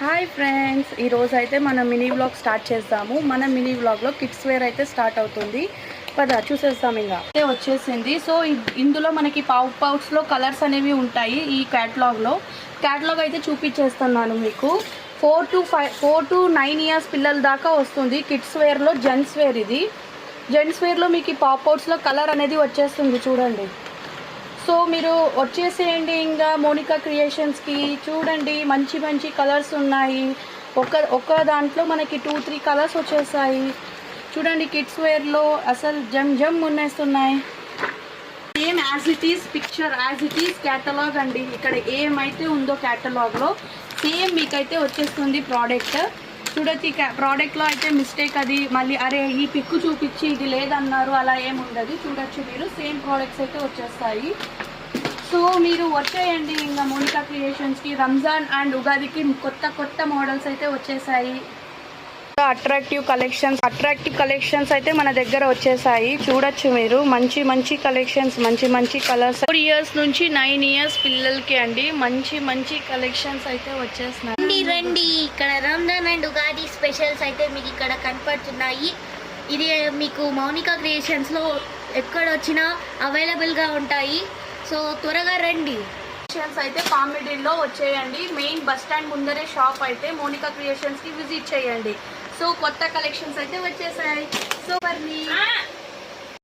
Hi friends, ఈరోజు అయితే మనం మినీ వ్లాగ్ స్టార్ట్ చేద్దాము. మన మినీ వ్లాగ్లో కిడ్స్ వేర్ అయితే స్టార్ట్ అవుతుంది. పద చూసేస్తాం. ఇంకా అయితే వచ్చేసింది. సో ఇందులో మనకి పౌచ్లో కలర్స్ అనేవి ఉంటాయి. ఈ క్యాటలాగ్ అయితే చూపించేస్తున్నాను మీకు. 4 to 9 ఇయర్స్ పిల్లల దాకా వస్తుంది. కిడ్స్ వేర్లో జెంట్స్ వేర్. ఇది జెంట్స్ వేర్లో మీకు ఈ పౌచ్లో కలర్ అనేది వచ్చేస్తుంది చూడండి. సో మీరు వచ్చేసేయండి ఇంకా మోనికా క్రియేషన్స్కి. చూడండి మంచి మంచి కలర్స్ ఉన్నాయి. ఒక దాంట్లో మనకి 2-3 కలర్స్ వచ్చేసాయి. చూడండి కిడ్స్ వేర్లో అసలు జమ్ ఉన్నేస్తున్నాయి. Same as it is picture, as it is catalogue అండి. ఇక్కడ ఏమైతే ఉందో క్యాటలాగ్లో సేమ్ మీకైతే వచ్చేస్తుంది ప్రోడక్ట్. చూడొచ్చు ఈ ప్రోడక్ట్లో అయితే మిస్టేక్ అది మళ్ళీ అరే ఈ పిక్ చూపించి ఇది లేదన్నారు అలా ఏముండదు. చూడొచ్చు మీరు సేమ్ ప్రోడక్ట్స్ అయితే వచ్చేస్తాయి. సో మీరు వచ్చేయండి ఇంకా మోనికా క్రియేషన్స్కి. రంజాన్ అండ్ ఉగాదికి కొత్త మోడల్స్ అయితే వచ్చేసాయి. అట్రాక్టివ్ కలెక్షన్స్ అయితే మన దగ్గర వచ్చేసాయి. చూడొచ్చు మీరు మంచి కలెక్షన్స్, మంచి కలర్స్. 4 ఇయర్స్ నుంచి 9 ఇయర్స్ పిల్లలకి అండి మంచి కలెక్షన్స్ అయితే వచ్చేస్తున్నాయి. రండి ఇక్కడ రంజాన్ అండ్ ఉగాది స్పెషల్స్ అయితే మీకు ఇక్కడ కనపడుతున్నాయి. ఇది మీకు మౌనికా క్రియేషన్స్లో ఎక్కడ వచ్చినా అవైలబుల్గా ఉంటాయి. సో త్వరగా రండి. క్రియేషన్స్ అయితే కామెడీలో వచ్చేయండి. మెయిన్ బస్ స్టాండ్ ముందరే షాప్ అయితే మోనికా క్రియేషన్స్కి విజిట్ చేయండి. సో కొత్త కలెక్షన్స్ అయితే వచ్చేసాయి. సో